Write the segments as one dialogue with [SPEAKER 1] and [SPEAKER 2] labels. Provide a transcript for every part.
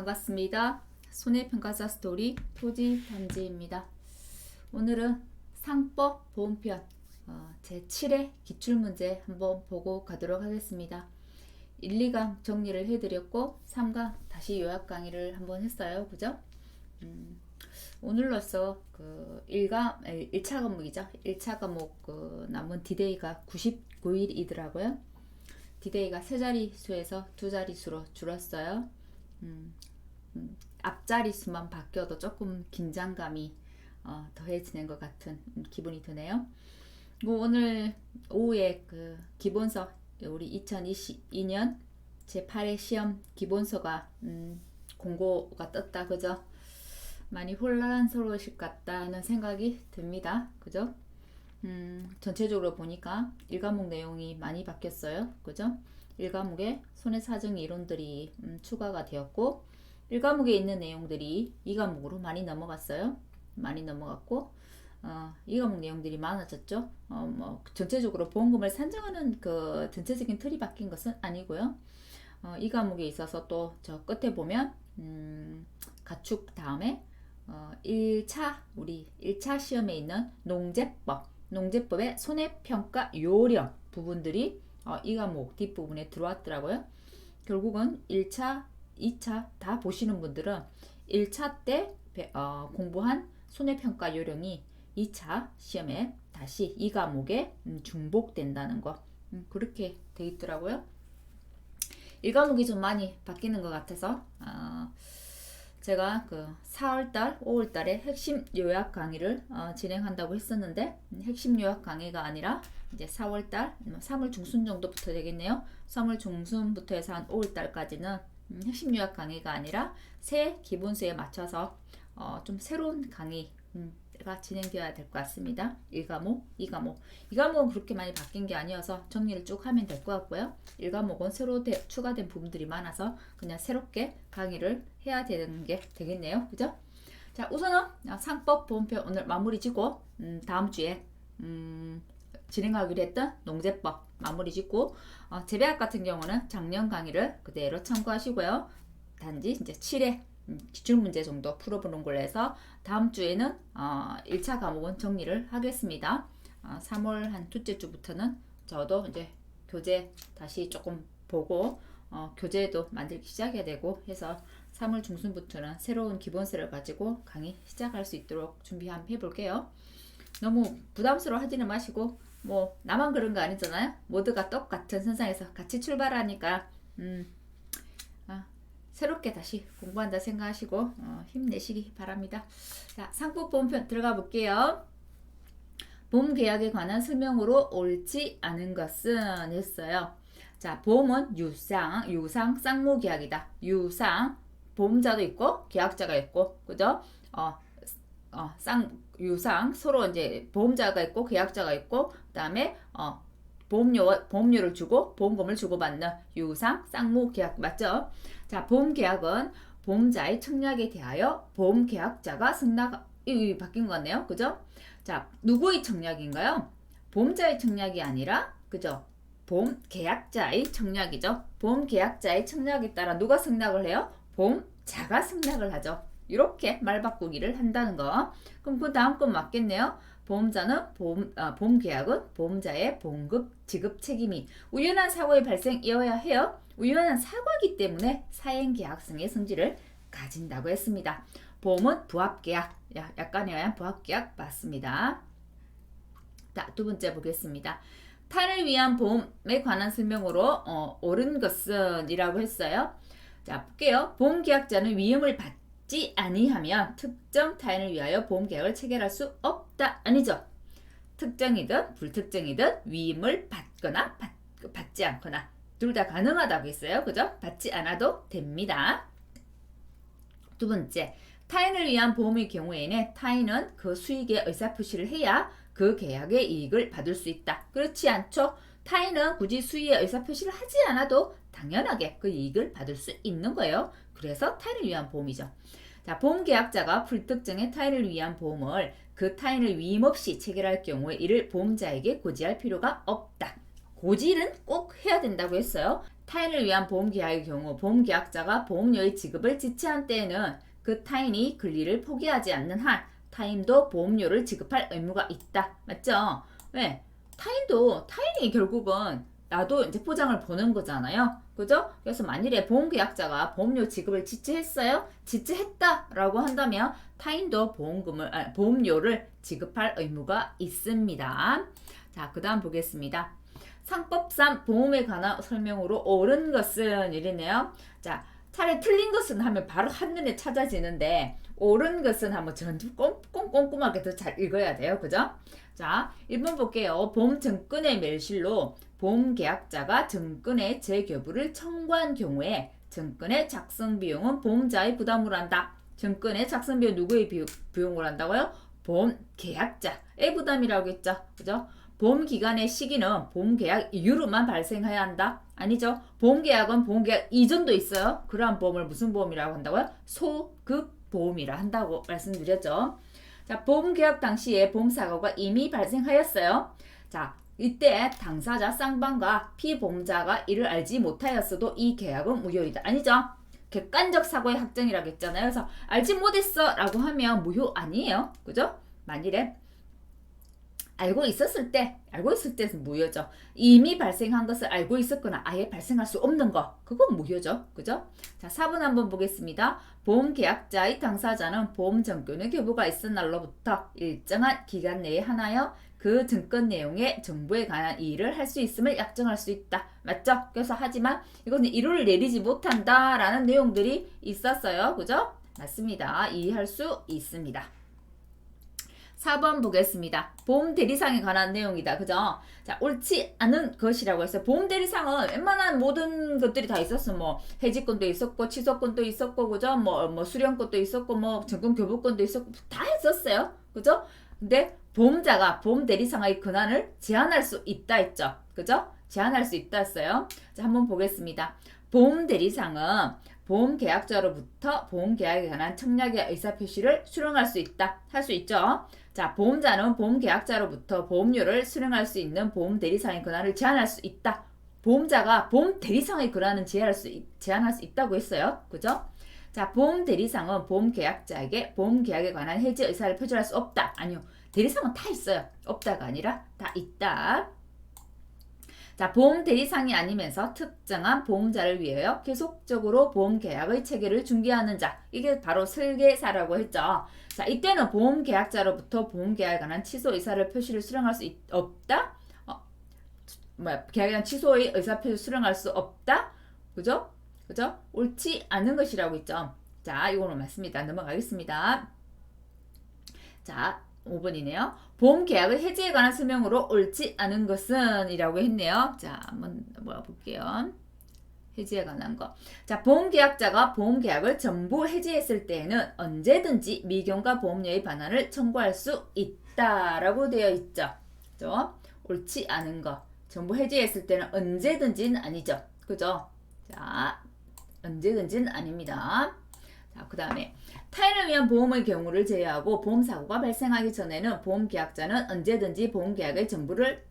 [SPEAKER 1] 반갑습니다. 손해평가사 스토리 토지 단지입니다. 오늘은 상법 보험편 제7회 기출문제 한번 보고 가도록 하겠습니다. 1, 2강 정리를 해드렸고 3강 다시 요약 강의를 한번 했어요. 그죠? 오늘로써 1차 과목이죠. 1차 과목 남은 디데이가 99일이더라고요. 디데이가 3자리 수에서 2자리 수로 줄었어요. 앞자리 수만 바뀌어도 조금 긴장감이 더해지는 것 같은 기분이 드네요. 오늘 오후에 기본서 우리 2022년 제8회 시험 기본서가 공고가 떴다. 그죠? 많이 혼란스러우실 것 같다는 생각이 듭니다. 그죠? 전체적으로 보니까 1과목 내용이 많이 바뀌었어요. 그죠? 1과목에 손해사정 이론들이 추가가 되었고 1과목에 있는 내용들이 2과목으로 많이 넘어갔어요. 많이 넘어갔고 2과목 내용들이 많아졌죠. 전체적으로 보험금을 산정하는 그 전체적인 틀이 바뀐 것은 아니고요. 2과목에 있어서 또 저 끝에 보면 가축 다음에 1차 시험에 있는 농제법의 손해평가 요령 부분들이 이 과목 뒷부분에 들어왔더라고요. 결국은 1차, 2차 다 보시는 분들은 1차 때 공부한 손해평가 요령이 2차 시험에 다시 이 과목에 중복된다는 거 그렇게 돼 있더라고요. 1과목이 좀 많이 바뀌는 것 같아서 제가 4월달, 5월달에 핵심 요약 강의를 진행한다고 했었는데 핵심 요약 강의가 아니라 이제 4월달, 3월 중순 정도부터 되겠네요. 3월 중순부터 해서 한 5월달까지는 핵심 요약 강의가 아니라 새 기본수에 맞춰서 좀 새로운 강의가 진행되어야 될 것 같습니다. 1과목, 2과목. 2과목은 그렇게 많이 바뀐 게 아니어서 정리를 쭉 하면 될 것 같고요. 1과목은 새로 추가된 부분들이 많아서 그냥 새롭게 강의를 해야 되는 게 되겠네요. 그죠? 자, 우선은 상법 보험편 오늘 마무리 짓고 다음 주에 진행하기로 했던 농제법 마무리 짓고 재배학 같은 경우는 작년 강의를 그대로 참고하시고요. 단지 이제 7회 기출문제 정도 풀어보는 걸로 해서 다음 주에는 1차 과목은 정리를 하겠습니다. 3월 한 둘째 주부터는 저도 이제 교재 다시 조금 보고 교재도 만들기 시작해야 되고 해서 3월 중순부터는 새로운 기본서를 가지고 강의 시작할 수 있도록 준비 한번 해볼게요. 너무 부담스러워 하지는 마시고 뭐 나만 그런 거 아니잖아요. 모두가 똑같은 선상에서 같이 출발하니까 새롭게 다시 공부한다 생각하시고 힘내시기 바랍니다. 자, 상법 보험편 들어가 볼게요. 보험계약에 관한 설명으로 옳지 않은 것은 했어요. 자, 보험은 유상 쌍무계약이다. 유상 보험자도 있고 계약자가 있고 그죠? 유상 서로 이제 보험자가 있고 계약자가 있고 그다음에 보험료를 주고 보험금을 주고받는 유상 쌍무계약 맞죠? 자, 보험계약은 보험자의 청약에 대하여 보험계약자가 이 바뀐 것 같네요. 그죠? 자, 누구의 청약인가요? 보험자의 청약이 아니라 그죠? 보험계약자의 청약이죠. 보험계약자의 청약에 따라 누가 승낙을 해요? 보험자가 승낙을 하죠. 이렇게 말 바꾸기를 한다는 거. 그럼 그 다음 건 맞겠네요. 보험자는 보험계약은 보험자의 보험금 지급 책임이 우연한 사고의 발생이어야 해요. 우연한 사고이기 때문에 사행계약성의 성질을 가진다고 했습니다. 보험은 부합계약, 약관에 의한 부합계약 맞습니다. 자, 두 번째 보겠습니다. 타인을 위한 보험에 관한 설명으로 옳은 것은 이라고 했어요. 자, 볼게요. 보험계약자는 위험을 받지 아니하면 특정 타인을 위하여 보험계약을 체결할 수 없다. 아니죠. 특정이든 불특정이든 위임을 받거나 받지 않거나 둘 다 가능하다고 했어요. 그죠? 받지 않아도 됩니다. 두 번째, 타인을 위한 보험의 경우에는 타인은 그 수익의 의사표시를 해야 그 계약의 이익을 받을 수 있다. 그렇지 않죠? 타인은 굳이 수익의 의사표시를 하지 않아도 당연하게 그 이익을 받을 수 있는 거예요. 그래서 타인을 위한 보험이죠. 자, 보험계약자가 불특정의 타인을 위한 보험을 그 타인을 위임 없이 체결할 경우에 이를 보험자에게 고지할 필요가 없다. 고지는 꼭 해야 된다고 했어요. 타인을 위한 보험계약의 경우 보험계약자가 보험료의 지급을 지체한 때에는 그 타인이 권리를 포기하지 않는 한 타인도 보험료를 지급할 의무가 있다. 맞죠? 왜? 타인이 결국은 나도 이제 포장을 보는 거잖아요. 그죠? 그래서 만일에 보험계약자가 보험료 지급을 지체했어요? 지체했다라고 한다면 타인도 보험료를 지급할 의무가 있습니다. 자, 그 다음 보겠습니다. 상법상 보험에 관한 설명으로 옳은 것은 이랬네요. 자, 차라리 틀린 것은 하면 바로 한눈에 찾아지는데 옳은 것은 한번 전부 꼼꼼하게 더 잘 읽어야 돼요. 그죠? 자, 1번 볼게요. 보험 증권의 멸실로 보험계약자가 증권의 재교부를 청구한 경우에 증권의 작성 비용은 보험자의 부담으로 한다. 증권의 작성 비용 누구의 비용을 한다고요? 보험계약자의 부담이라고 했죠. 그죠? 보험기간의 시기는 보험계약 이후로만 발생해야 한다? 아니죠. 보험계약은 보험계약 이전도 있어요. 그러한 보험을 무슨 보험이라고 한다고요? 소급보험이라 한다고 말씀드렸죠. 자, 보험계약 당시에 보험사고가 이미 발생하였어요. 자, 이때 당사자 쌍방과 피보험자가 이를 알지 못하였어도 이 계약은 무효이다. 아니죠. 객관적 사고의 확정이라고 했잖아요. 그래서 알지 못했어 라고 하면 무효 아니에요. 그죠? 만일에 알고 있을 때는 무효죠. 이미 발생한 것을 알고 있었거나 아예 발생할 수 없는 거, 그건 무효죠. 그죠? 자, 4번 한번 보겠습니다. 보험계약자의 당사자는 보험증권의 교부가 있은 날로부터 일정한 기간 내에 하나여 그 증권 내용의 정보에 관한 이의를 할 수 있음을 약정할 수 있다. 맞죠? 그래서 하지만 이거는 이유를 내리지 못한다라는 내용들이 있었어요. 그죠? 맞습니다. 이해할 수 있습니다. 4번 보겠습니다. 보험대리상에 관한 내용이다. 그죠? 자, 옳지 않은 것이라고 했어요. 보험대리상은 웬만한 모든 것들이 다 있었어. 뭐, 해지권도 있었고, 취소권도 있었고, 그죠? 뭐, 수령권도 있었고, 뭐, 증권교부권도 있었고, 다 했었어요. 그죠? 근데 보험자가 보험대리상의 권한을 제한할 수 있다 했죠. 그죠? 제한할 수 있다 했어요. 자, 한번 보겠습니다. 보험대리상은 보험계약자로부터 보험계약에 관한 청약의 의사표시를 수령할 수 있다. 할 수 있죠. 자, 보험자는 보험계약자로부터 보험료를 수령할 수 있는 보험대리상의 권한을 제한할 수 있다. 보험자가 보험대리상의 권한은 제한할 수 있다고 했어요. 그죠? 자, 보험대리상은 보험계약자에게 보험계약에 관한 해지 의사를 표출할 수 없다. 아니요. 대리상은 다 있어요. 없다가 아니라 다 있다. 자, 보험대리상이 아니면서 특정한 보험자를 위하여 계속적으로 보험계약의 체계를 중개하는 자, 이게 바로 설계사라고 했죠. 자, 이때는 보험계약자로부터 보험계약에 관한 취소 의사를 표시를 수령할 수 없다? 계약에 대한 취소의 의사표시를 수령할 수 없다? 그죠? 그죠? 옳지 않은 것이라고 있죠. 자, 이거는 맞습니다. 넘어가겠습니다. 자, 5번이네요. 보험계약의 해지에 관한 설명으로 옳지 않은 것은 이라고 했네요. 자, 한번 볼게요. 해지에 관한 거. 자, 보험계약자가 보험계약을 전부 해지했을 때에는 언제든지 미경과 보험료의 반환을 청구할 수 있다라고 되어 있죠. 그죠? 옳지 않은 거. 전부 해지했을 때는 언제든지는 아니죠. 그죠? 자, 언제든지는 아닙니다. 자, 그 다음에 타인을 위한 보험의 경우를 제외하고 보험사고가 발생하기 전에는 보험계약자는 언제든지 보험계약의 전부를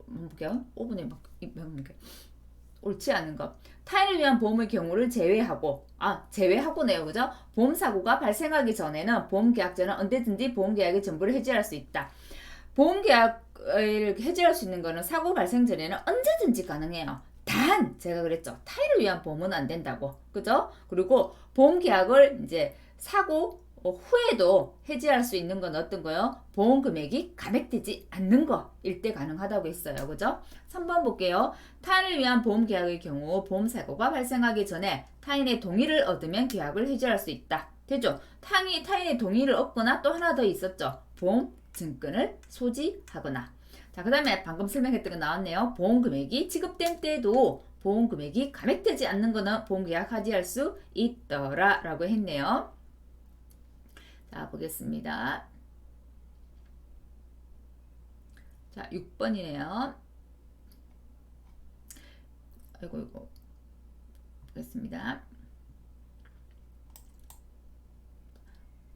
[SPEAKER 1] 볼게요. 5분에 옳지 않은 것. 타인을 위한 보험의 경우를 제외하고네요. 그죠? 보험사고가 발생하기 전에는 보험계약자는 언제든지 보험계약의 전부를 해지할 수 있다. 보험계약을 해지할 수 있는 거는 사고 발생 전에는 언제든지 가능해요. 단 제가 그랬죠. 타인을 위한 보험은 안 된다고. 그죠? 그리고 보험계약을 이제 사고 후에도 해지할 수 있는 건 어떤 거요? 보험 금액이 감액되지 않는 거일 때 가능하다고 했어요. 그죠? 3번 볼게요. 타인을 위한 보험계약의 경우 보험사고가 발생하기 전에 타인의 동의를 얻으면 계약을 해지할 수 있다. 되죠? 타인의 동의를 얻거나 또 하나 더 있었죠. 보험 증권을 소지하거나. 자, 그 다음에 방금 설명했던 거 나왔네요. 보험금액이 지급된 때도 보험금액이 감액되지 않는 거는 보험계약 하지할 수 있더라 라고 했네요. 자, 보겠습니다. 자, 6번이네요. 아이고. 보겠습니다.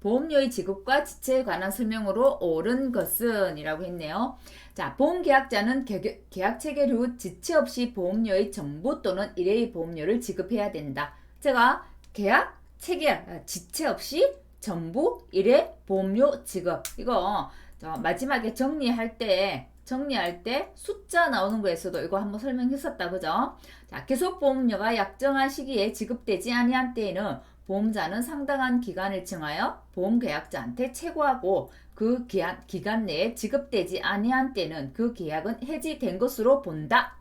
[SPEAKER 1] 보험료의 지급과 지체에 관한 설명으로 옳은 것은 이라고 했네요. 자, 보험계약자는 계약 체결 후 지체 없이 보험료의 전부 또는 일회의 보험료를 지급해야 된다. 제가 계약 체결 지체 없이 전부 일회 보험료 지급 이거 마지막에 정리할 때 숫자 나오는 거에서도 이거 한번 설명했었다 그죠? 자, 계속보험료가 약정한 시기에 지급되지 아니한 때에는 보험자는 상당한 기간을 정하여 보험계약자한테 채고하고 그 기간 내에 지급되지 아니한 때는 그 계약은 해지된 것으로 본다.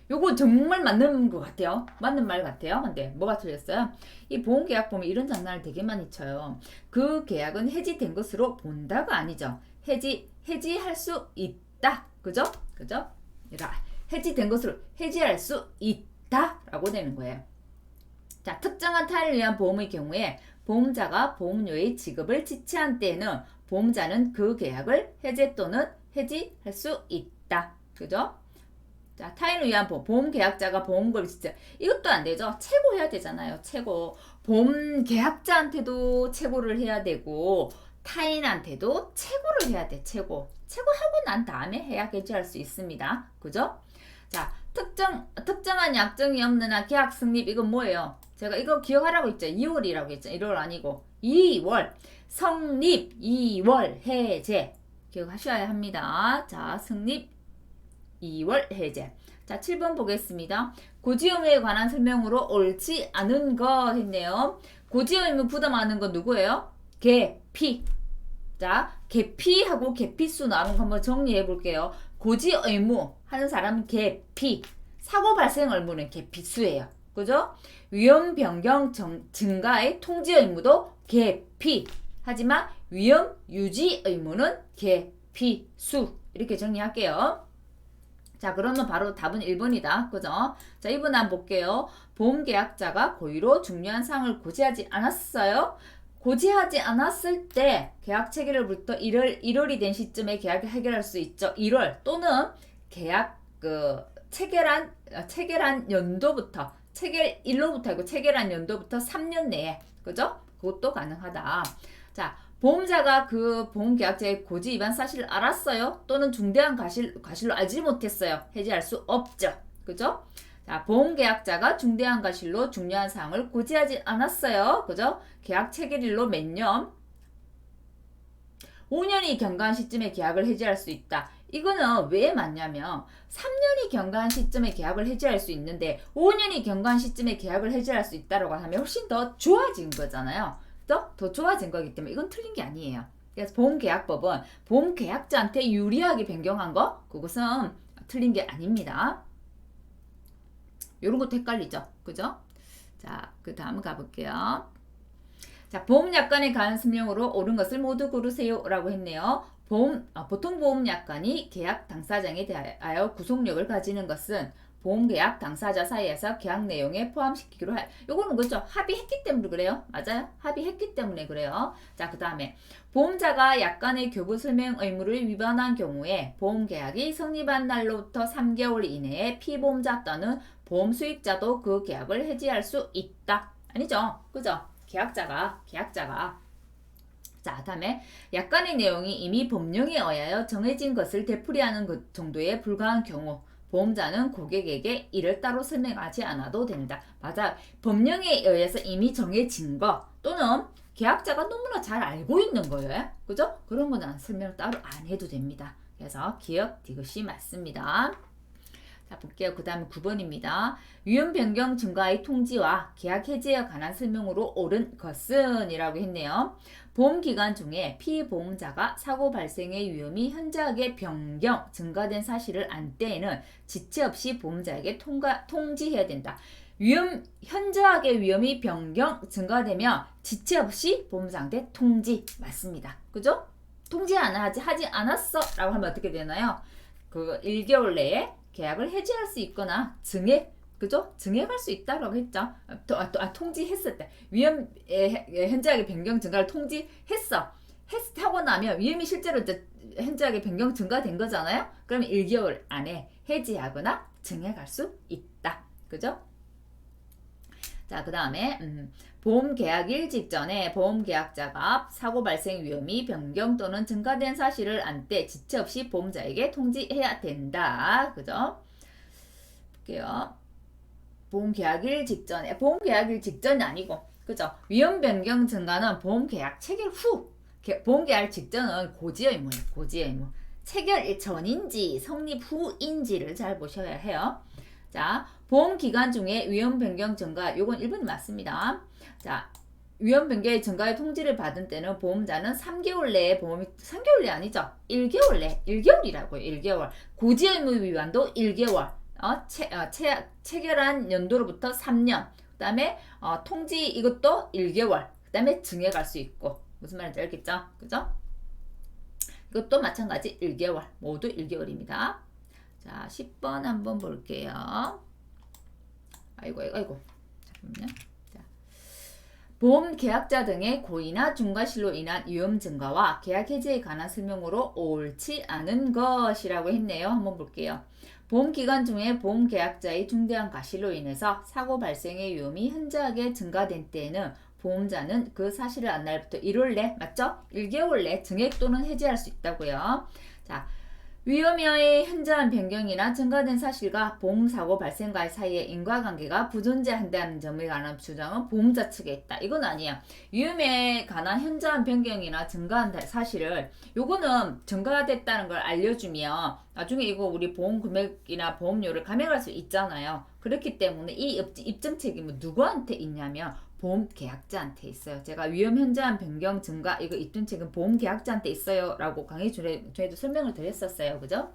[SPEAKER 1] 요거 정말 맞는 것 같아요. 맞는 말 같아요. 근데 뭐가 틀렸어요? 이 보험계약 보면 이런 장난을 되게 많이 쳐요. 그 계약은 해지된 것으로 본다가 아니죠. 해지할 수 있다. 그죠? 해지된 것으로 해지할 수 있다라고 되는 거예요. 자, 특정한 타인을 위한 보험의 경우에 보험자가 보험료의 지급을 지체한 때에는 보험자는 그 계약을 해제 또는 해지할 수 있다. 그죠? 자, 타인을 위한 보험계약자가 보험금을 지체. 이것도 안 되죠. 채고해야 되잖아요. 채고. 보험계약자한테도 채고를 해야 되고 타인한테도 채고를 해야 돼. 채고하고 난 다음에 해야 해지할 수 있습니다. 그죠? 자, 특정한 약정이 없는 한 계약 성립. 이건 뭐예요? 제가 이거 기억하라고 했죠. 2월이라고 했죠. 1월 아니고 2월 성립 2월 해제 기억하셔야 합니다. 자, 성립 2월 해제. 자, 7번 보겠습니다. 고지 의무에 관한 설명으로 옳지 않은 거 했네요. 고지 의무 부담하는 건 누구예요? 계피. 자, 계피하고 계피수 나오는 거 한번 정리해 볼게요. 고지 의무 하는 사람은 계피. 사고 발생 의무는 계피수예요. 그죠? 위험 변경 증가의 통지 의무도 계피. 하지만 위험 유지 의무는 계피수. 이렇게 정리할게요. 자, 그러면 바로 답은 1번이다. 그죠? 자, 2번 한번 볼게요. 보험계약자가 고의로 중요한 사항을 고지하지 않았어요. 고지하지 않았을 때 계약 체결일부터 1월이 된 시점에 계약을 해결할 수 있죠. 1월 또는 계약 체결한 연도부터 체결일로부터 아니고 체결한 연도부터 3년 내에 그죠? 그것도 가능하다. 자, 보험자가 그 보험계약자의 고지 위반 사실을 알았어요? 또는 중대한 과실로 알지 못했어요? 해지할 수 없죠. 그죠? 자, 보험계약자가 중대한 과실로 중요한 사항을 고지하지 않았어요. 그죠? 계약 체결일로 몇 년? 5년이 경과한 시점에 계약을 해지할 수 있다. 이거는 왜 맞냐면 3년이 경과한 시점에 계약을 해지할 수 있는데 5년이 경과한 시점에 계약을 해지할 수 있다고 하면 훨씬 더 좋아진 거잖아요. 더 좋아진 거기 때문에 이건 틀린 게 아니에요. 그래서 보험계약법은 보험계약자한테 유리하게 변경한 거 그것은 틀린 게 아닙니다. 요런 것도 헷갈리죠. 그죠? 자, 그 다음 가볼게요. 자, 보험약관에 관한 설명으로 옳은 것을 모두 고르세요 라고 했네요. 보통 보험약관이 계약 당사자에 대하여 구속력을 가지는 것은 보험계약 당사자 사이에서 계약 내용에 포함시키기로 요거는 그죠? 합의했기 때문에 그래요. 맞아요? 합의했기 때문에 그래요. 자, 그 다음에 보험자가 약관의 교부 설명 의무를 위반한 경우에 보험계약이 성립한 날로부터 3개월 이내에 피보험자 또는 보험 수익자도 그 계약을 해지할 수 있다. 아니죠? 그죠? 계약자가 자, 다음에 약관의 내용이 이미 법령에 의하여 정해진 것을 되풀이하는 것 정도에 불과한 경우 보험자는 고객에게 이를 따로 설명하지 않아도 된다. 맞아. 법령에 의해서 이미 정해진 거 또는 계약자가 너무나 잘 알고 있는 거예요. 그죠? 그런 거는 설명 따로 안 해도 됩니다. 그래서 기억 디귿이 맞습니다. 자, 볼게요. 그 다음에 9번입니다. 위험 변경 증가의 통지와 계약 해지에 관한 설명으로 옳은 것은 이라고 했네요. 보험기간 중에 피보험자가 사고 발생의 위험이 현저하게 변경, 증가된 사실을 안 때에는 지체 없이 보험자에게 통지해야 된다. 현저하게 위험이 변경, 증가되면 지체 없이 보험자한테 통지. 맞습니다. 그죠? 통지 하지 않았어 라고 하면 어떻게 되나요? 그 1개월 내에 계약을 해지할 수 있거나 그죠? 증액할 수 있다라고 했죠. 통지했을 때 현저하게 변경 증가를 통지했어. 하고 나면 위험이 실제로 이제 현저하게 변경 증가된 거잖아요. 그러면 1개월 안에 해지하거나 증액할 수 있다. 그죠? 자, 그 다음에 보험 계약일 직전에 보험 계약자가 사고 발생 위험이 변경 또는 증가된 사실을 안 때 지체 없이 보험자에게 통지해야 된다. 그죠? 볼게요. 보험 계약일 직전에, 보험 계약일 직전이 아니고, 그죠? 위험 변경 증가는 보험 계약 체결 후, 보험 계약 직전은 고지 의무예요. 고지 의무. 체결 전인지 성립 후인지를 잘 보셔야 해요. 자, 보험 기간 중에 위험 변경 증가, 요건 1번이 맞습니다. 자, 위험 변경의 증가의 통지를 받은 때는 보험자는 3개월 내에 보험이 3개월 내 아니죠? 1개월 내, 1개월이라고요. 1개월. 고지 의무 위반도 1개월. 체결한 연도로부터 3년. 그다음에 통지 이것도 1개월. 그다음에 증에 갈 수 있고. 무슨 말인지 알겠죠? 그죠? 이것도 마찬가지 1개월. 모두 1개월입니다. 자, 10번 한번 볼게요. 아이고. 잠깐만요. 자, 보험 계약자 등의 고의나 중과실로 인한 위험 증가와 계약 해지에 관한 설명으로 옳지 않은 것이라고 했네요. 한번 볼게요. 보험 기간 중에 보험 계약자의 중대한 과실로 인해서 사고 발생의 위험이 현저하게 증가된 때에는 보험자는 그 사실을 안 날부터 1월 내, 맞죠? 1개월 내 증액 또는 해지할 수 있다고요. 자, 위험의 현저한 변경이나 증가된 사실과 보험사고 발생과 사이의 인과관계가 부존재한다는 점에 관한 주장은 보험자 측에 있다. 이건 아니야. 위험에 관한 현저한 변경이나 증가한 사실을 요거는 증가됐다는 걸 알려주면 나중에 이거 우리 보험 금액이나 보험료를 감액할 수 있잖아요. 그렇기 때문에 이 입증 책임은 누구한테 있냐면 보험 계약자한테 있어요. 제가 위험 현저한 변경 증가 이거 입증 책임 보험 계약자한테 있어요 라고 강의 중에도 설명을 드렸었어요. 그죠?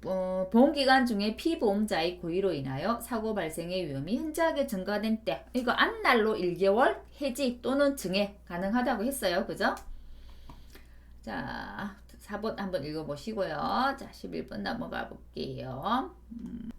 [SPEAKER 1] 보험기간 중에 피보험자의 고의로 인하여 사고 발생의 위험이 현저하게 증가된 때 이거 안날로 1개월 해지 또는 증액 가능하다고 했어요. 그죠? 자, 4번 한번 읽어보시고요. 자, 11번 넘어가 볼게요.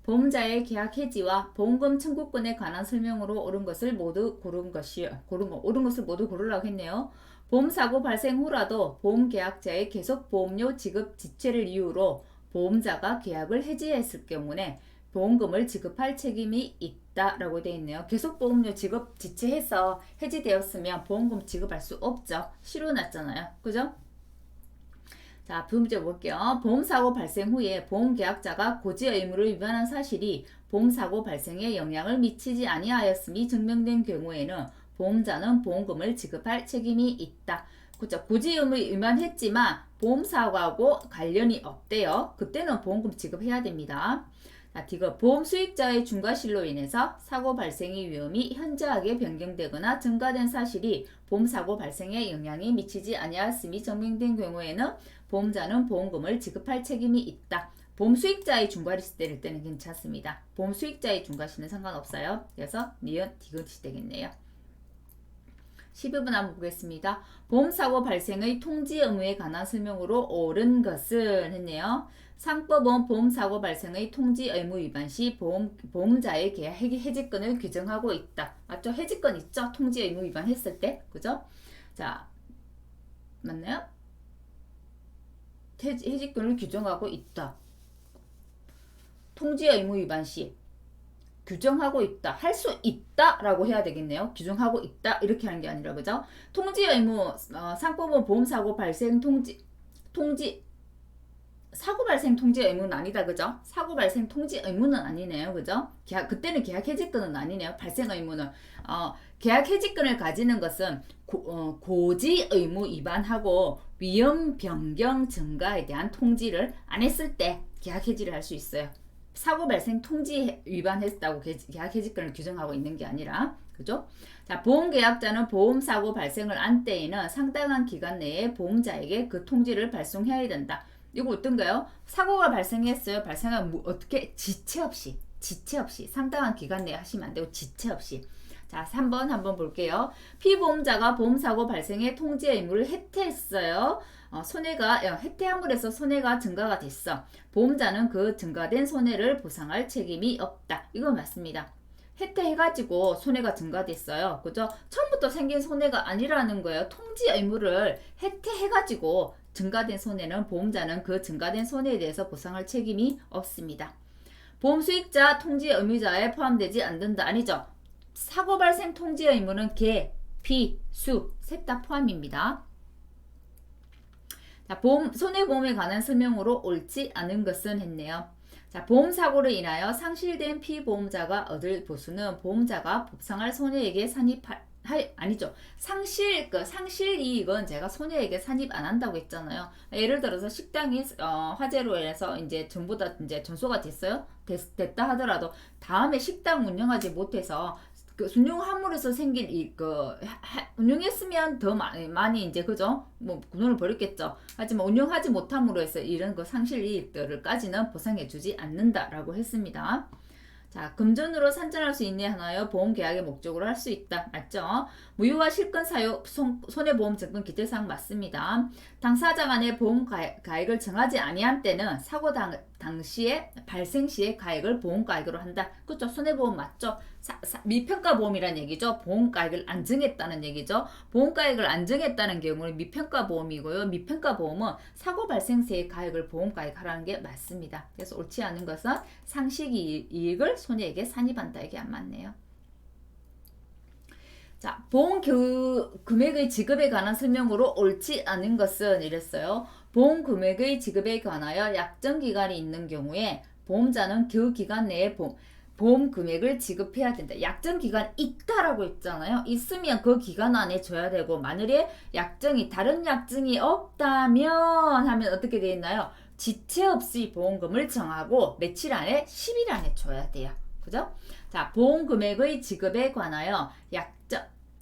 [SPEAKER 1] 보험자의 계약 해지와 보험금 청구권에 관한 설명으로 옳은 것을 모두 옳은 것을 모두 고르라고 했네요. 보험사고 발생 후라도 보험계약자의 계속 보험료 지급 지체를 이유로 보험자가 계약을 해지했을 경우에 보험금을 지급할 책임이 있다라고 되어 있네요. 계속 보험료 지급 지체해서 해지되었으면 보험금 지급할 수 없죠. 실효났잖아요. 그죠? 자, 두 문제 볼게요. 보험사고 발생 후에 보험계약자가 고지 의무를 위반한 사실이 보험사고 발생에 영향을 미치지 아니하였음이 증명된 경우에는 보험자는 보험금을 지급할 책임이 있다. 그렇죠. 고지 의무 위반했지만 보험사고하고 관련이 없대요. 그때는 보험금 지급해야 됩니다. 자, D가 보험 수익자의 중과실로 인해서 사고 발생의 위험이 현저하게 변경되거나 증가된 사실이 보험사고 발생에 영향이 미치지 아니하였음이 증명된 경우에는 보험자는 보험금을 지급할 책임이 있다. 보험 수익자의 중과실 때는 괜찮습니다. 보험 수익자의 중과실은 상관없어요. 그래서 니은 디귿이 되겠네요. 12번 한번 보겠습니다. 보험사고 발생의 통지 의무에 관한 설명으로 옳은 것은 했네요. 상법은 보험사고 발생의 통지 의무 위반 시 보험자의 계약 해지권을 규정하고 있다. 맞죠? 해지권 있죠? 통지 의무 위반했을 때. 그죠? 자, 맞나요? 해지권을 규정하고 있다. 통지 의무 위반 시 규정하고 있다. 할 수 있다 라고 해야 되겠네요. 규정하고 있다 이렇게 하는 게 아니라 그죠? 통지 의무 상법은 보험사고 발생 사고 발생 통지 의무는 아니다. 그죠? 사고 발생 통지 의무는 아니네요. 그죠? 그때는 계약 해지권은 아니네요. 발생 의무는 계약 해지권을 가지는 것은 고지 의무 위반하고 위험 변경 증가에 대한 통지를 안 했을 때 계약 해지를 할 수 있어요. 사고 발생 통지 위반했다고 계약 해지권을 규정하고 있는 게 아니라 그죠? 자, 보험계약자는 보험사고 발생을 한 때에는 상당한 기간 내에 보험자에게 그 통지를 발송해야 된다. 이거 어떤가요? 사고가 발생했어요. 발생하면 어떻게 지체 없이 상당한 기간 내에 하시면 안 되고 지체 없이. 자, 3번 한번 볼게요. 피보험자가 보험사고 발생의 통지 의무를 해태했어요. 해태함으로 해서 손해가 증가가 됐어. 보험자는 그 증가된 손해를 보상할 책임이 없다. 이건 맞습니다. 해태해가지고 손해가 증가됐어요. 그죠? 처음부터 생긴 손해가 아니라는 거예요. 통지 의무를 해태해가지고 증가된 손해는 보험자는 그 증가된 손해에 대해서 보상할 책임이 없습니다. 보험 수익자 통지 의무자에 포함되지 않는다. 아니죠. 사고 발생 통지 의무는 개, 비, 수 셋 다 포함입니다. 자, 손해보험에 관한 설명으로 옳지 않은 것은 했네요. 자, 보험사고로 인하여 상실된 피보험자가 얻을 보수는 보험자가 법상할 손해액에 아니죠. 상실 이익은 제가 손해액에 산입 안 한다고 했잖아요. 예를 들어서 식당이 화재로 인해서 이제 전부 다 이제 전소가 됐다 하더라도 다음에 식당 운영하지 못해서 그 운영 함으로써 생길 운영했으면 더 많이 이제 그죠? 뭐 돈을 벌었겠죠. 하지만 운영하지 못함으로 해서 이런 그 상실 이익들을까지는 보상해주지 않는다라고 했습니다. 자, 금전으로 산전할 수 있네 하나요? 보험 계약의 목적으로 할 수 있다. 맞죠? 무효와 실권 사유 손해보험 증권 기재사항 맞습니다. 당사자 간의 보험 가액을 정하지 아니한 때는 사고 당시에 발생 시에 가액을 보험 가액으로 한다. 그렇죠? 손해보험 맞죠? 미평가 보험이란 얘기죠. 보험 가액을 안 정했다는 얘기죠. 보험 가액을 안 정했다는 경우는 미평가 보험이고요. 미평가 보험은 사고 발생 시의 가액을 보험 가액하라는 게 맞습니다. 그래서 옳지 않은 것은 상식 이익을 손해액에 산입한다. 이게 안 맞네요. 자, 보험 금액의 지급에 관한 설명으로 옳지 않은 것은 이랬어요. 보험 금액의 지급에 관하여 약정 기간이 있는 경우에 보험자는 그 기간 내에 보험 금액을 지급해야 된다. 약정 기간 있다라고 했잖아요. 있으면 그 기간 안에 줘야 되고, 만일에 다른 약정이 없다면 하면 어떻게 되어 있나요? 지체 없이 보험금을 정하고 며칠 안에 10일 안에 줘야 돼요. 그죠? 자, 보험 금액의 지급에 관하여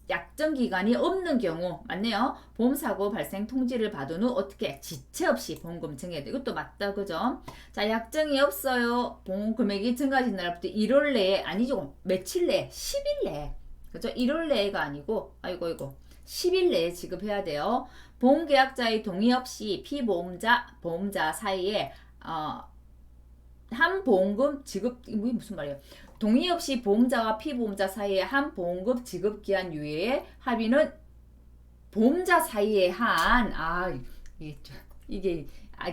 [SPEAKER 1] 약정 기간이 없는 경우 맞네요. 보험사고 발생 통지를 받은 후 어떻게 지체 없이 보험금 정해야 돼. 이것도 맞다. 그죠? 자, 약정이 없어요. 보험 금액이 증가하신 날부터 1월 내에 아니죠. 며칠 내에 10일 내에. 그죠? 1월 내가 아니고 아이고 10일 내에 지급해야 돼요. 보험계약자의 동의 없이 보험자 사이에 한 보험금 지급 이게 무슨 말이에요? 동의 없이 보험자와 피보험자 사이에 한 보험금 지급 기한 이외에 합의는 보험자 사이에 이게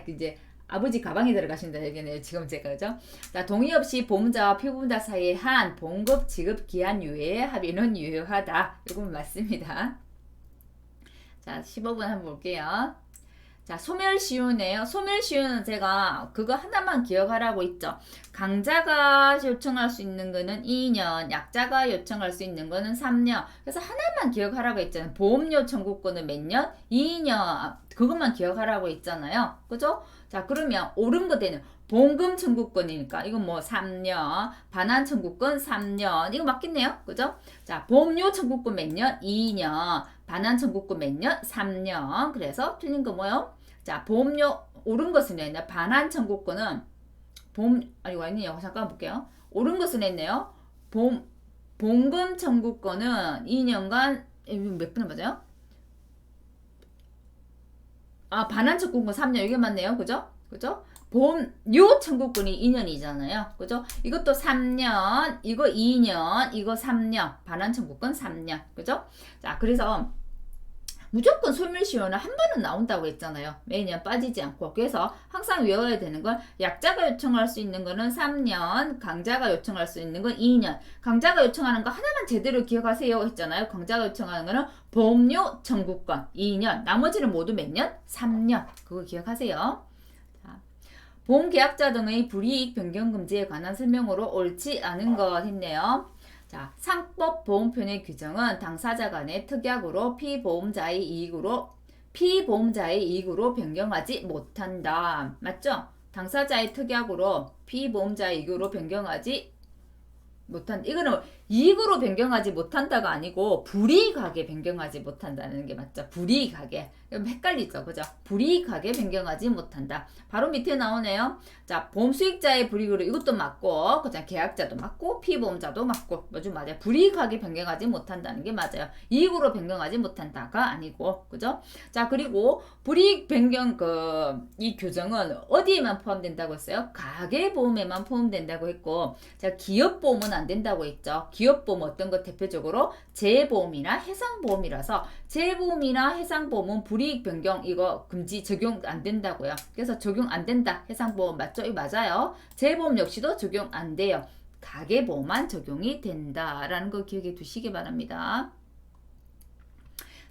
[SPEAKER 1] 이제 아버지 가방에 들어가신다 얘기네요. 지금 제가 그죠? 자, 동의 없이 보험자와 피보험자 사이에 한 보험금 지급 기한 이외에 합의는 유효하다. 이건 맞습니다. 자, 15분 한번 볼게요. 자, 소멸시효네요. 소멸시효는 제가 그거 하나만 기억하라고 있죠. 강자가 요청할 수 있는 거는 2년, 약자가 요청할 수 있는 거는 3년. 그래서 하나만 기억하라고 했잖아요. 보험료 청구권은 몇 년? 2년. 그것만 기억하라고 했잖아요. 그죠? 자, 그러면 옳은 거 되는 보험금 청구권이니까 이건 뭐 3년, 반환 청구권 3년. 이거 맞겠네요. 그죠? 자, 보험료 청구권 몇 년? 2년. 반환 청구권 몇 년? 3년. 그래서 틀린 거 뭐요? 자, 보험료 옳은 것은 했네요. 반환 청구권은 아니요. 잠깐 볼게요. 옳은 것은 했네요. 보험금 청구권은 2년간 몇 분을 맞아요? 반환 청구권 3년 이게 맞네요. 그죠? 보험료 청구권이 2년이잖아요. 그죠? 이것도 3년, 이거 2년, 이거 3년. 반환 청구권 3년. 그죠? 자, 그래서 무조건 소멸시효는 한 번은 나온다고 했잖아요. 매년 빠지지 않고. 그래서 항상 외워야 되는 건 약자가 요청할 수 있는 거는 3년, 강자가 요청할 수 있는 건 2년. 강자가 요청하는 거 하나만 제대로 기억하세요 했잖아요. 강자가 요청하는 거는 보험료 청구권 2년. 나머지는 모두 몇 년? 3년. 그거 기억하세요. 자, 보험계약자 등의 불이익 변경 금지에 관한 설명으로 옳지 않은 것 했네요. 자, 상법 보험편의 규정은 당사자 간의 특약으로 피보험자의 이익으로 변경하지 못한다. 맞죠? 당사자의 특약으로 피보험자의 이익으로 변경하지 못한다. 이거는 이익으로 변경하지 못한다가 아니고 불이익하게 변경하지 못한다는 게 맞죠. 불이익하게. 헷갈리죠. 그죠? 불이익하게 변경하지 못한다. 바로 밑에 나오네요. 자, 보험 수익자의 불이익으로 이것도 맞고, 그죠? 계약자도 맞고, 피보험자도 맞고, 요즘 맞아요. 불이익하게 변경하지 못한다는 게 맞아요. 이익으로 변경하지 못한다가 아니고, 그죠? 자, 그리고 불이익 변경 이 규정은 어디에만 포함된다고 했어요? 가계보험에만 포함된다고 했고, 자, 기업보험은 안 된다고 했죠. 기업보험 어떤 것 대표적으로 재보험이나 해상보험이라서 재보험이나 해상보험은 불이익 변경 이거 금지 적용 안 된다고요. 그래서 적용 안 된다. 해상보험 맞죠? 이거 맞아요. 재보험 역시도 적용 안 돼요. 가계보험만 적용이 된다라는 거 기억해 두시기 바랍니다.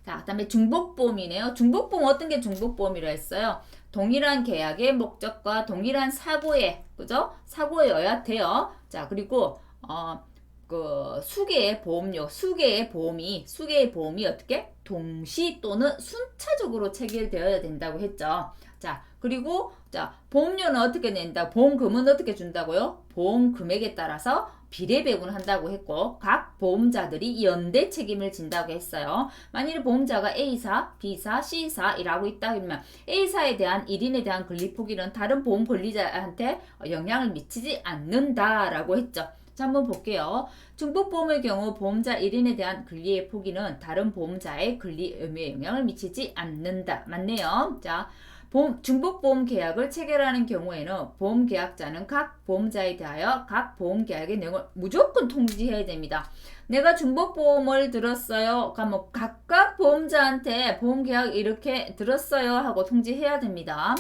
[SPEAKER 1] 자, 그다음에 중복보험이네요. 중복보험 어떤 게 중복보험이라 했어요? 동일한 계약의 목적과 동일한 사고에, 그죠? 사고여야 돼요. 자, 그리고 그 수개의 보험료, 수개의 보험이 어떻게? 동시 또는 순차적으로 체결되어야 된다고 했죠. 자, 그리고 자, 보험료는 어떻게 낸다? 보험금은 어떻게 준다고요? 보험 금액에 따라서 비례 배분한다고 했고 각 보험자들이 연대 책임을 진다고 했어요. 만일 보험자가 A사, B사, C사이라고 있다 그러면 A사에 대한 1인에 대한 권리폭이는 다른 보험 권리자한테 영향을 미치지 않는다라고 했죠. 자, 한번 볼게요. 중복보험의 경우 보험자 1인에 대한 권리의 폭이는 다른 보험자의 권리 의무에 영향을 미치지 않는다. 맞네요. 자, 중복보험 계약을 체결하는 경우에는 보험계약자는 각 보험자에 대하여 각 보험계약의 내용을 무조건 통지해야 됩니다. 내가 중복보험을 들었어요. 그러니까 각각 보험자한테 보험계약 이렇게 들었어요 하고 통지해야 됩니다.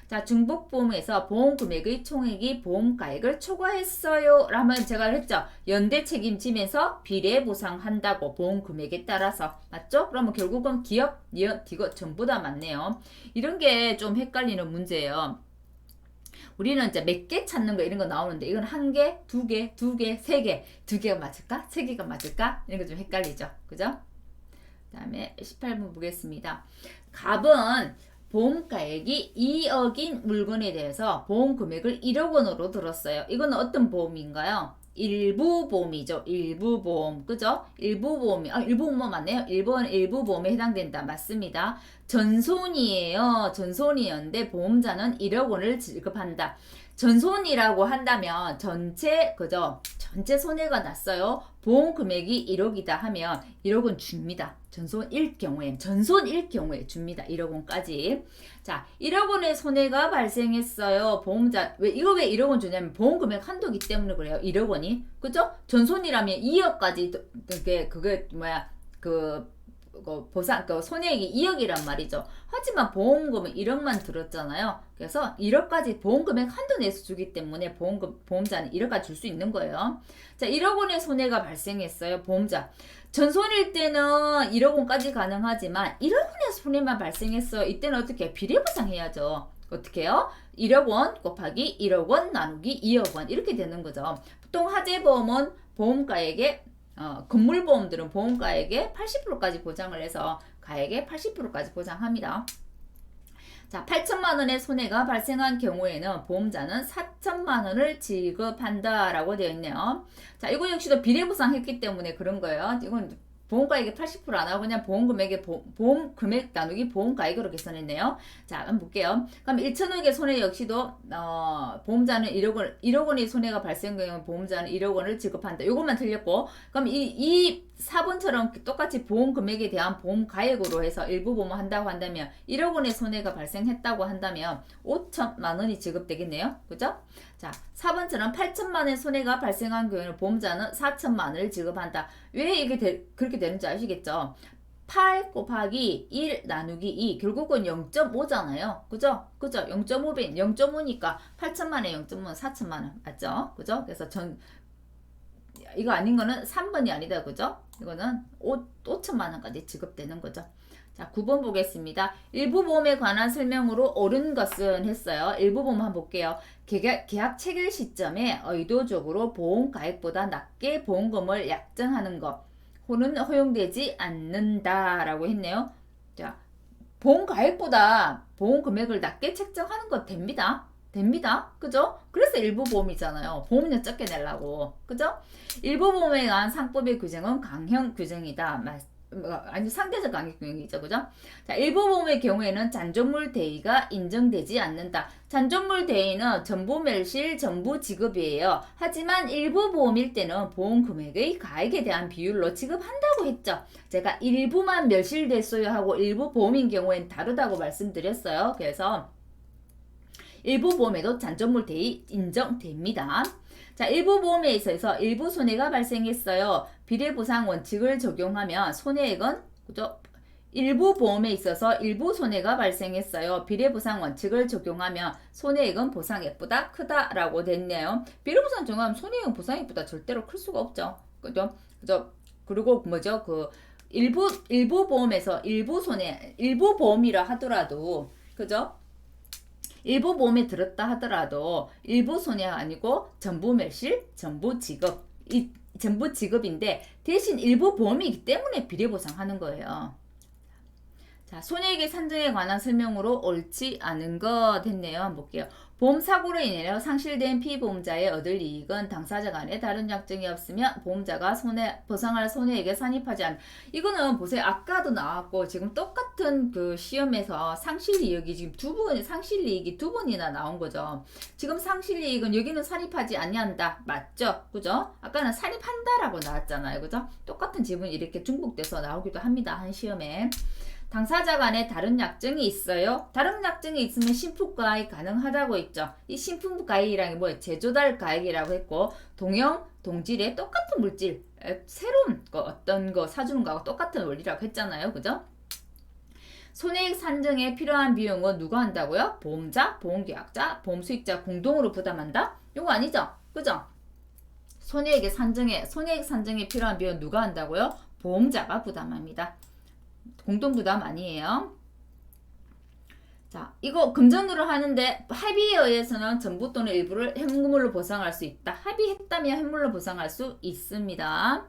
[SPEAKER 1] 자, 중복보험에서 보험금액의 총액이 보험가액을 초과했어요 라면 제가 했죠. 연대 책임지면서 비례보상한다고 보험금액에 따라서. 맞죠? 그러면 결국은 기업, 니엇, 디귿 전부 다 맞네요. 이런 게 좀 헷갈리는 문제예요. 우리는 이제 몇 개 찾는 거 이런 거 나오는데 이건 한 개, 두 개, 두 개, 세 개, 두 개가 맞을까? 세 개가 맞을까? 이런 거 좀 헷갈리죠. 그죠? 그 다음에 18번 보겠습니다. 갑은 보험가액이 2억인 물건에 대해서 보험 금액을 1억 원으로 들었어요. 이건 어떤 보험인가요? 일부 보험이죠. 일부 보험. 그죠? 일부 보험이, 일부 보험 맞네요. 일부 보험에 해당된다. 맞습니다. 전손이에요. 전손이었는데 보험자는 1억 원을 지급한다. 전손이라고 한다면 전체, 그죠? 전체 손해가 났어요. 보험 금액이 1억이다 하면 1억은 줍니다. 전손일 경우에 줍니다. 1억 원까지. 자, 1억 원의 손해가 발생했어요. 보험자, 왜 1억 원 주냐면 보험 금액 한도기 때문에 그래요. 1억 원이. 그죠? 전손이라면 2억까지, 그게 뭐야, 보상, 손해액이 2억이란 말이죠. 하지만 보험금은 1억만 들었잖아요. 그래서 1억까지 보험금액 한도 내서 주기 때문에 보험자는 1억까지 줄 수 있는 거예요. 자, 1억 원의 손해가 발생했어요. 보험자. 전손일 때는 1억 원까지 가능하지만 1억 원의 손해만 발생했어요. 이때는 어떻게? 비례보상해야죠. 어떻게 해요? 1억 원 곱하기 1억 원 나누기 2억 원 이렇게 되는 거죠. 보통 화재보험은 보험가액에 건물보험들은 보험가액의 80%까지 보장을 해서 가액의 80%까지 보장합니다. 자, 8천만 원의 손해가 발생한 경우에는 보험자는 4천만 원을 지급한다라고 되어 있네요. 자, 이거 역시도 비례보상했기 때문에 그런 거예요. 이건 보험가액의 80%안 하고 그냥 보험 금액 나누기 보험가액으로 계산했네요. 자, 한번 볼게요. 그럼 1천억의 손해 역시도 보험자는 1억 원의 손해가 발생한 경우 보험자는 1억 원을 지급한다. 요것만 틀렸고, 그럼 이 4번처럼 똑같이 보험 금액에 대한 보험 가액으로 해서 일부 보험을 한다고 한다면 1억 원의 손해가 발생했다고 한다면 5천만 원이 지급되겠네요. 그죠? 자, 4번처럼 8천만 원의 손해가 발생한 경우에는 보험자는 4천만 원을 지급한다. 왜 이게 그렇게 되는지 아시겠죠? 8 곱하기 1 나누기 2 결국은 0.5잖아요. 그죠? 0.5배 0.5니까 8천만 원에 0.5는 4천만 원 맞죠? 그죠? 그래서 이거 아닌 거는 3번이 아니다. 그죠? 이거는 5천만 원까지 지급되는 거죠. 자, 9번 보겠습니다. 일부 보험에 관한 설명으로 옳은 것은 했어요. 일부 보험 한번 볼게요. 계약 체결 시점에 의도적으로 보험 가액보다 낮게 보험금을 약정하는 것은 허용되지 않는다라고 했네요. 자, 보험 가액보다 보험 금액을 낮게 책정하는 것 됩니다. 그죠? 그래서 일부 보험이잖아요. 보험료 적게 내려고. 그죠? 일부 보험에 관한 상법의 규정은 강형 규정이다. 아니 상대적 강력 규정이죠. 그죠? 자, 일부 보험의 경우에는 잔존물 대의가 인정되지 않는다. 잔존물 대의는 전부 멸실, 전부 지급이에요. 하지만 일부 보험일 때는 보험 금액의 가액에 대한 비율로 지급한다고 했죠. 제가 일부만 멸실됐어요 하고 일부 보험인 경우엔 다르다고 말씀드렸어요. 그래서 일부 보험에도 잔존물 대의 인정됩니다. 자, 일부 보험에 있어서 일부 손해가 발생했어요. 비례보상 원칙을 적용하면 손해액은 그죠? 일부 보험에 있어서 일부 손해가 발생했어요. 비례보상 원칙을 적용하면 손해액은 보상액보다 크다라고 됐네요. 비례보상 적용하면 손해액은 보상액보다 절대로 클 수가 없죠. 그죠? 그죠? 그리고 뭐죠? 일부 보험에서 일부 손해, 일부 보험이라 하더라도, 그죠? 일부 보험에 들었다 하더라도 일부 손해가 아니고 전부 멸실, 전부 지급. 이 전부 지급인데 대신 일부 보험이기 때문에 비례보상하는 거예요. 자, 손해액의 산정에 관한 설명으로 옳지 않은 것 됐네요. 한번 볼게요. 보험사고로 인해 상실된 피보험자의 얻을 이익은 당사자 간에 다른 약정이 없으면 보험자가 보상할 손해액에 산입하지 않. 이거는 보세요. 아까도 나왔고 지금 똑같은 그 시험에서 상실이익이 지금 상실이익이 두 번이나 나온 거죠. 지금 상실이익은 여기는 산입하지 아니한다. 맞죠? 그죠? 아까는 산입한다라고 나왔잖아요. 그죠? 똑같은 지문이 이렇게 중복돼서 나오기도 합니다. 한 시험에. 당사자 간에 다른 약정이 있어요. 다른 약정이 있으면 신품가액 가능하다고 했죠. 이 신품가액이라는 게 뭐예요? 제조달 가액이라고 했고 동형, 동질의 똑같은 물질, 새로운 거 어떤 거 사주는 거하고 똑같은 원리라고 했잖아요. 그죠? 손해액 산정에 필요한 비용은 누가 한다고요? 보험자, 보험계약자, 보험수익자 공동으로 부담한다? 이거 아니죠? 그죠? 손해액 산정에 필요한 비용은 누가 한다고요? 보험자가 부담합니다. 공동부담 아니에요. 자, 이거 금전으로 하는데 합의에 의해서는 전부 또는 일부를 현금으로 보상할 수 있다. 합의했다면 현물로 보상할 수 있습니다.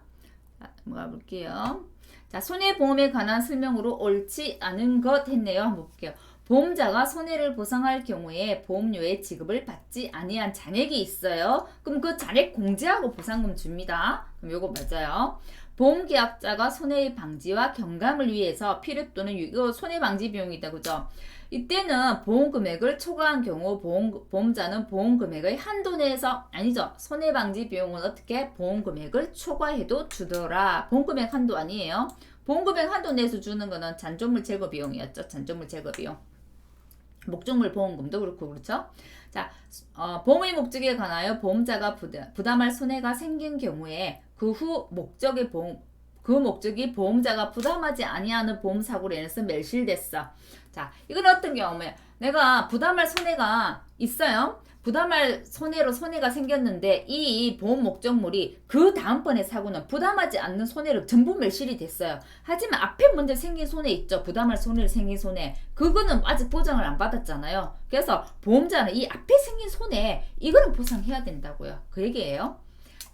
[SPEAKER 1] 자, 넘어가 볼게요. 자, 손해보험에 관한 설명으로 옳지 않은 것 했네요. 한번 볼게요. 보험자가 손해를 보상할 경우에 보험료의 지급을 받지 아니한 잔액이 있어요. 그럼 그 잔액 공제하고 보상금 줍니다. 그럼 요거 맞아요. 보험계약자가 손해의 방지와 경감을 위해서 필요 또는 이거 손해방지 비용이다. 그죠? 이때는 보험금액을 초과한 경우 보험자는 보험금액의 한도 내에서 아니죠. 손해방지 비용은 어떻게 보험금액을 초과해도 주더라. 보험금액 한도 아니에요. 보험금액 한도 내에서 주는 거는 잔존물 제거 비용이었죠. 잔존물 제거 비용. 목적물 보험금도 그렇고 그렇죠. 자, 보험의 목적에 관하여 보험자가 부담할 손해가 생긴 경우에 그 목적이 보험자가 부담하지 아니하는 보험사고로 인해서 멸실됐어. 자, 이건 어떤 경우면 내가 부담할 손해가 있어요. 부담할 손해로 손해가 생겼는데 이 보험 목적물이 그 다음번에 사고는 부담하지 않는 손해로 전부 멸실이 됐어요. 하지만 앞에 먼저 생긴 손해 있죠. 부담할 손해로 생긴 손해. 그거는 아직 보장을 안 받았잖아요. 그래서 보험자는 이 앞에 생긴 손해 이거는 보상해야 된다고요. 그 얘기예요.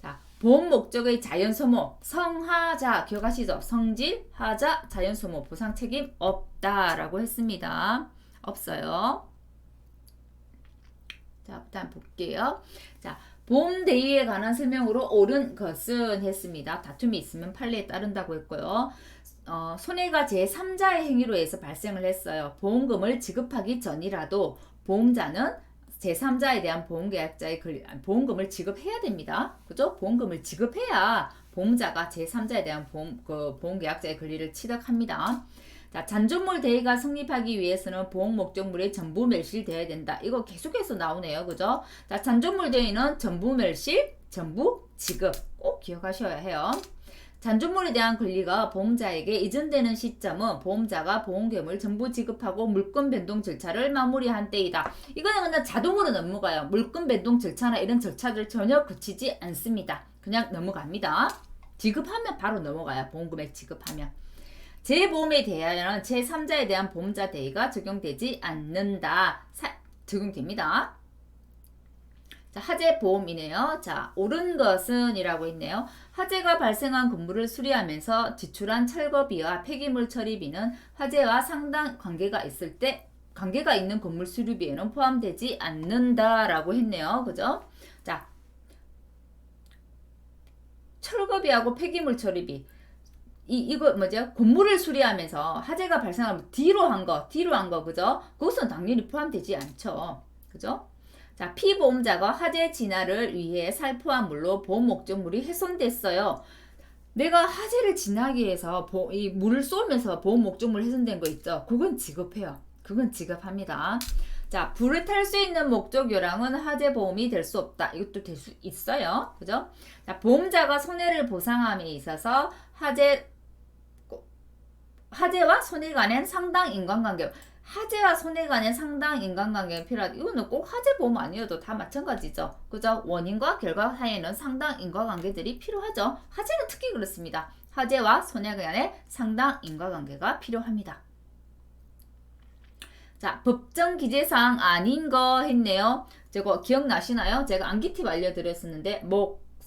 [SPEAKER 1] 자, 보험 목적의 자연소모, 성하자 기억하시죠? 성질, 하자, 자연소모 보상 책임 없다라고 했습니다. 없어요. 자, 다음 볼게요. 자, 보험 대위에 관한 설명으로 옳은 것은 했습니다. 다툼이 있으면 판례에 따른다고 했고요. 손해가 제3자의 행위로 해서 발생을 했어요. 보험금을 지급하기 전이라도 보험자는 제3자에 대한 보험금을 지급해야 됩니다. 그죠? 보험금을 지급해야 보험자가 제3자에 대한 보험계약자의 권리를 취득합니다. 자, 잔존물 대위가 성립하기 위해서는 보험 목적물이 전부 멸실되어야 된다. 이거 계속해서 나오네요. 그죠? 자, 잔존물 대위는 전부 멸실, 전부 지급 꼭 기억하셔야 해요. 잔존물에 대한 권리가 보험자에게 이전되는 시점은 보험자가 보험금을 전부 지급하고 물권 변동 절차를 마무리한 때이다. 이거는 그냥 자동으로 넘어가요. 물권 변동 절차나 이런 절차들 전혀 거치지 않습니다. 그냥 넘어갑니다. 지급하면 바로 넘어가요. 보험금액 지급하면. 재보험에 대하여는 제3자에 대한 보험자 대위가 적용되지 않는다. 적용됩니다. 자, 하재 보험이네요. 자, 옳은 것은 이라고 있네요. 화재가 발생한 건물을 수리하면서 지출한 철거비와 폐기물 처리비는 화재와 상당 관계가 있는 건물 수리비에는 포함되지 않는다라고 했네요. 그죠? 자, 철거비하고 폐기물 처리비. 이거 뭐죠? 건물을 수리하면서 화재가 발생하면 뒤로 한 거, 그죠? 그것은 당연히 포함되지 않죠. 그죠? 자, 피보험자가 화재 진화를 위해 살포한 물로 보험 목적물이 훼손됐어요. 내가 화재를 진화하기 위해서 이 물을 쏘면서 보험 목적물 훼손된 거 있죠? 그건 지급해요. 그건 지급합니다. 자, 불을 탈 수 있는 목적 요량은 화재 보험이 될 수 없다. 이것도 될 수 있어요. 그죠? 자, 보험자가 손해를 보상함에 있어서 화재 하재와 손해 간의 상당 인과관계. 하재와 손해 간의 상당 인과관계가 필요하다. 이거는 꼭 하재 보험 아니어도 다 마찬가지죠. 그죠? 원인과 결과 사이에는 상당 인과관계들이 필요하죠. 하재는 특히 그렇습니다. 하재와 손해 간의 상당 인과관계가 필요합니다. 자, 법정 기재사항 아닌 거 했네요. 저거 기억나시나요? 제가 암기 팁 알려드렸었는데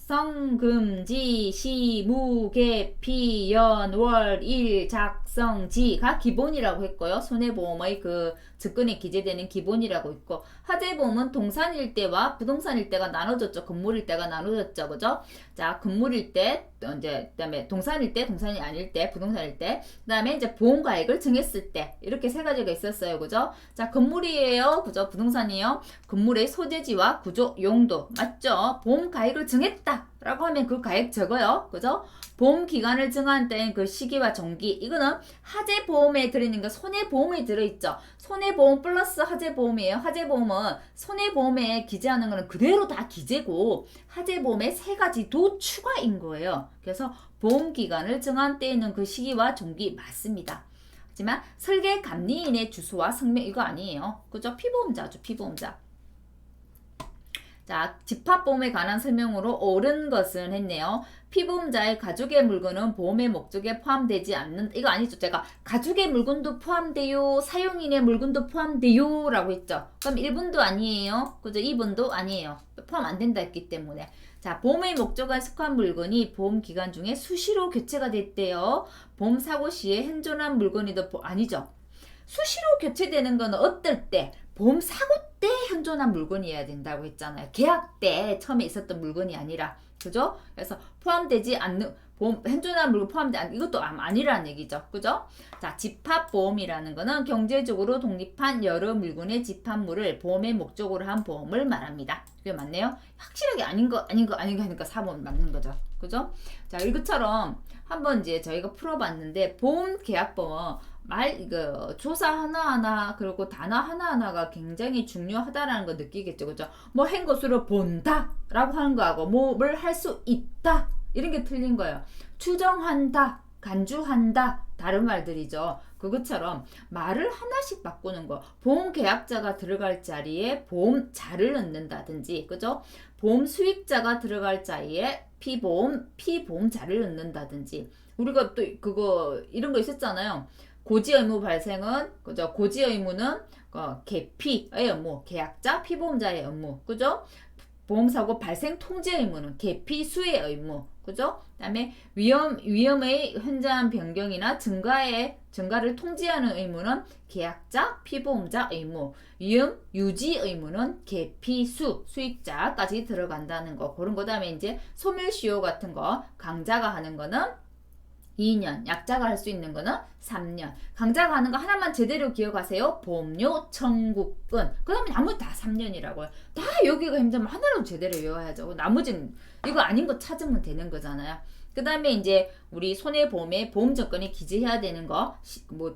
[SPEAKER 1] 목성금지 시무계 연월일 작성지가 기본이라고 했고요. 손해보험의 그 증권에 기재되는 기본이라고 있고, 하재보험은 동산일 때와 부동산일 때가 나눠졌죠. 건물일 때가 나눠졌죠. 그죠? 자, 건물일 때, 이제, 그 다음에 동산일 때, 동산이 아닐 때, 부동산일 때, 그 다음에 이제 보험가액을 정했을 때, 이렇게 세 가지가 있었어요. 그죠? 자, 건물이에요. 그죠? 부동산이에요. 건물의 소재지와 구조, 용도. 맞죠? 보험가액을 정했다. 라고 하면 그 가액 적어요. 그죠? 보험 기간을 정한 때는 그 시기와 종기. 이거는 하재보험에 들어있는 거 손해보험에 들어있죠. 손해보험 플러스 하재보험이에요. 하재보험은 손해보험에 기재하는 거는 그대로 다 기재고 하재보험에 세 가지 도 추가인 거예요. 그래서 보험 기간을 정한 때에는 그 시기와 종기 맞습니다. 하지만 설계 감리인의 주소와 성명 이거 아니에요. 그죠? 피보험자죠. 피보험자. 자, 집합보험에 관한 설명으로 옳은 것은 했네요. 피보험자의 가족의 물건은 보험의 목적에 포함되지 않는, 이거 아니죠. 제가 가족의 물건도 포함돼요, 사용인의 물건도 포함돼요 라고 했죠. 그럼 1번도 아니에요. 그죠? 2번도 아니에요. 포함 안 된다 했기 때문에. 자, 보험의 목적에 속한 물건이 보험 기간 중에 수시로 교체가 됐대요. 보험 사고 시에 현존한 물건이도 아니죠. 수시로 교체되는 건 어떨 때? 보험 사고 때 현존한 물건이어야 된다고 했잖아요. 계약 때 처음에 있었던 물건이 아니라. 그죠? 그래서 포함되지 않는 보험 현존한 물건 포함되지 않는 이것도 아니라는 얘기죠. 그죠? 자, 집합보험이라는 거는 경제적으로 독립한 여러 물건의 집합물을 보험의 목적으로 한 보험을 말합니다. 그게 맞네요. 확실하게 아닌 거 하니까 4번 맞는 거죠. 그죠? 자, 이것처럼 한번 이제 저희가 풀어봤는데 보험 계약법은 조사 하나하나, 그리고 단어 하나하나가 굉장히 중요하다라는 거 느끼겠죠. 그죠? 뭐, 한 것으로 본다! 라고 하는 거하고, 뭐를 할 수 있다! 이런 게 틀린 거예요. 추정한다, 간주한다, 다른 말들이죠. 그것처럼 말을 하나씩 바꾸는 거. 보험 계약자가 들어갈 자리에 보험자를 넣는다든지, 그죠? 보험 수익자가 들어갈 자리에 피보험자를 넣는다든지. 우리가 또 이런 거 있었잖아요. 고지 의무 발생은, 그죠? 고지 의무는 계피의 업무, 계약자, 피보험자의 업무, 그죠? 보험사고 발생 통지 의무는 계피 수의 의무, 그죠? 그 다음에 위험의 현저한 변경이나 증가를 통지하는 의무는 계약자, 피보험자 의무, 위험 유지 의무는 계피 수익자까지 들어간다는 거, 그런 거. 다음에 이제 소멸시효 같은 거, 강자가 하는 거는 2년, 약자가 할 수 있는 거는 3년. 강자가 하는 거 하나만 제대로 기억하세요. 보험료 청구권. 그 다음에 나머지 다 3년이라고요. 다 여기가 힘들면 하나로 제대로 외워야죠. 나머지는 이거 아닌 거 찾으면 되는 거잖아요. 그 다음에 이제 우리 손해보험에 보험증권에 기재해야 되는 거,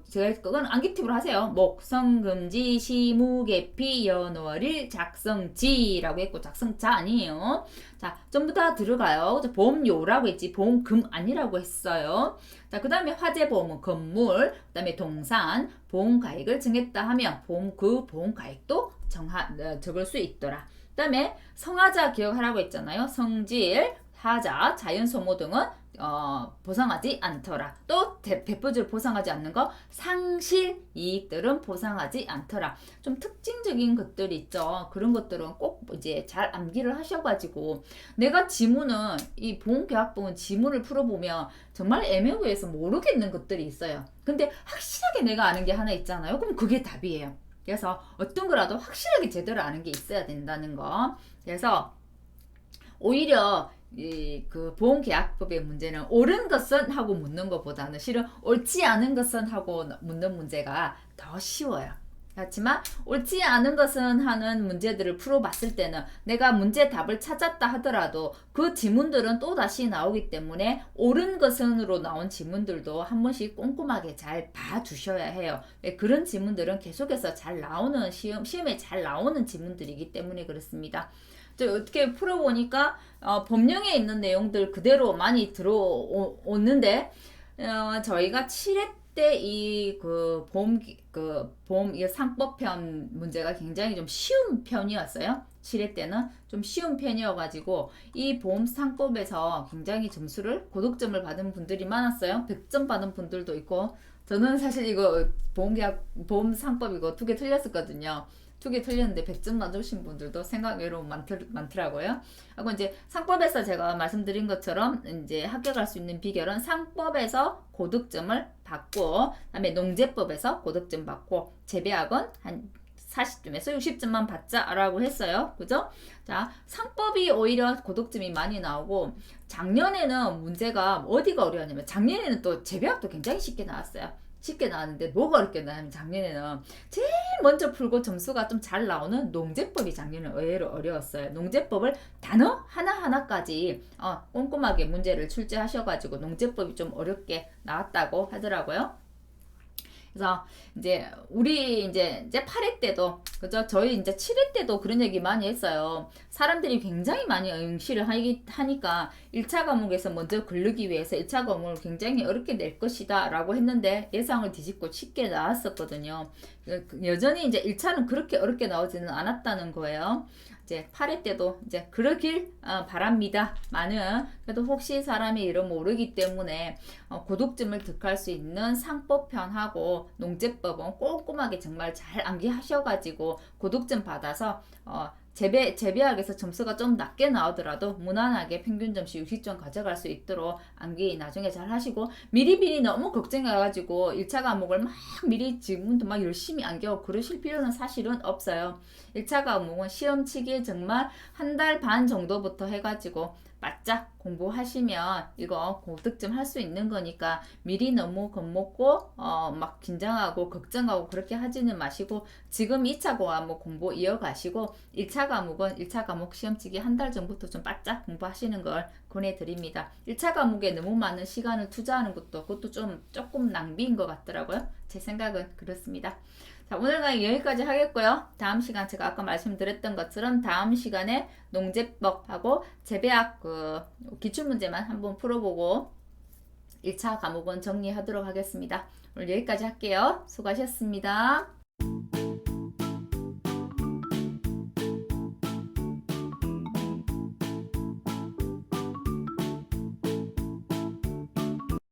[SPEAKER 1] 제가 그건 암기팁으로 하세요. 목성금지 시무계피 연월일 작성지라고 했고, 작성자 아니에요. 자, 전부 다 들어가요. 보험료라고 했지, 보험금 아니라고 했어요. 자, 그 다음에 화재보험은 건물, 그 다음에 동산, 보험가액을 정했다 하면 그 보험가액도 적을 수 있더라. 그 다음에 성하자 기억하라고 했잖아요. 성질, 하자, 자연소모 등은 보상하지 않더라. 또 대표적으로 보상하지 않는 거, 상실 이익들은 보상하지 않더라. 좀 특징적인 것들이 있죠. 그런 것들은 꼭 이제 잘 암기를 하셔가지고, 내가 지문은 이 보험계약법은 지문을 풀어보면 정말 애매모호해서 모르겠는 것들이 있어요. 근데 확실하게 내가 아는 게 하나 있잖아요. 그럼 그게 답이에요. 그래서 어떤 거라도 확실하게 제대로 아는 게 있어야 된다는 거. 그래서 오히려 그 보험계약법의 문제는 옳은 것은 하고 묻는 것보다는 실은 옳지 않은 것은 하고 묻는 문제가 더 쉬워요. 그렇지만 옳지 않은 것은 하는 문제들을 풀어봤을 때는 내가 문제 답을 찾았다 하더라도 그 지문들은 또 다시 나오기 때문에 옳은 것은으로 나온 지문들도 한 번씩 꼼꼼하게 잘 봐주셔야 해요. 그런 지문들은 계속해서 잘 나오는 시험에 잘 나오는 지문들이기 때문에 그렇습니다. 어떻게 풀어보니까 법령에 있는 내용들 그대로 많이 들어오는데 저희가 7회 절대 이 그 보험 이 상법편 문제가 굉장히 좀 쉬운 편이었어요. 7회 때는 좀 쉬운 편이어가지고 이 보험 상법에서 굉장히 점수를 고득점을 받은 분들이 많았어요. 100점 받은 분들도 있고, 저는 사실 이거 보험 상법 이거 2개 틀렸었거든요. 2개 틀렸는데 100점 맞으신 분들도 생각외로 많더라고요. 하고 이제 상법에서 제가 말씀드린 것처럼 이제 합격할 수 있는 비결은 상법에서 고득점을 받고, 그다음에 농제법에서 고득점 받고, 재배학은 한 40점에서 60점만 받자라고 했어요. 그죠? 자, 상법이 오히려 고득점이 많이 나오고, 작년에는 문제가 어디가 어려웠냐면, 작년에는 또 재배학도 굉장히 쉽게 나왔어요. 쉽게 나왔는데 뭐가 어렵게 나왔냐면, 작년에는 제일 먼저 풀고 점수가 좀 잘 나오는 농제법이 작년에 의외로 어려웠어요. 농제법을 단어 하나하나까지 꼼꼼하게 문제를 출제하셔가지고 농제법이 좀 어렵게 나왔다고 하더라고요. 그래서 이제 우리 이제 8회 때도, 그죠? 저희 이제 7회 때도 그런 얘기 많이 했어요. 사람들이 굉장히 많이 응시를 하니까 1차 과목에서 먼저 걸르기 위해서 1차 과목을 굉장히 어렵게 낼 것이다 라고 했는데, 예상을 뒤집고 쉽게 나왔었거든요. 여전히 이제 1차는 그렇게 어렵게 나오지는 않았다는 거예요. 이제 8회 때도 이제 그러길 바랍니다만은, 그래도 혹시 사람이 이름 모르기 때문에 고득점을 득할 수 있는 상법편하고 농제법은 꼼꼼하게 정말 잘 암기하셔가지고 고득점 받아서 재배학에서 점수가 좀 낮게 나오더라도 무난하게 평균 점수 60점 가져갈 수 있도록 암기 나중에 잘 하시고, 미리 너무 걱정해가지고 1차 과목을 막 미리 지금부터 막 열심히 암기하고 그러실 필요는 사실은 없어요. 1차 과목은 시험 치기에 정말 한 달 반 정도부터 해가지고 바짝 공부하시면 이거 고득점 할 수 있는 거니까, 미리 너무 겁먹고 막 긴장하고 걱정하고 그렇게 하지는 마시고, 지금 2차 과목 공부 이어가시고 1차 과목은 1차 과목 시험치기 한 달 전부터 좀 바짝 공부하시는 걸 권해드립니다. 1차 과목에 너무 많은 시간을 투자하는 그것도 조금 낭비인 것 같더라고요. 제 생각은 그렇습니다. 자, 오늘 강의 여기까지 하겠고요. 다음 시간 제가 아까 말씀드렸던 것처럼 다음 시간에 농제법하고 재배학 기출문제만 한번 풀어보고 1차 과목은 정리하도록 하겠습니다. 오늘 여기까지 할게요. 수고하셨습니다.